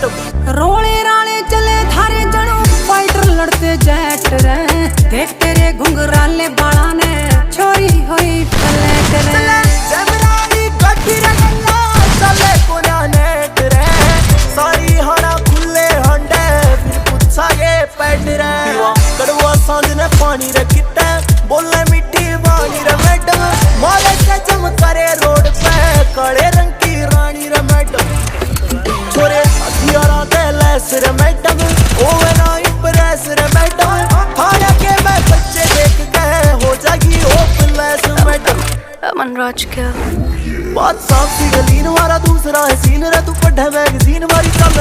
Madam. रोले राले चले थारे जनो फाइटर लड़ते जेट रे, देख तेरे घुंघराले बाला ने छोरी हुई पले करे। जमरानी गड्डी रे गल्ला चले कोना नेट रे, सारी हाना खुले हंडे फिर पुछा ये पैड रे। कड़वा सांझ ने पानी रे किते बोले मीठी वाणी रे मैडम, मारे के चमकारे रोड पे काले रंग की रानी रे मैडम। छोरे हथियारा दे लेस रे मैडम, ओवे ना इम्प्रेस रे मैडम। थाने के मैं बच्चे देख के हो जाएगी होपलेस मैडम। अमन राज क्या बात साफ सी गलीन, हमारा दूसरा है सीन रे, तू पढ़े मैगजीन मारी चल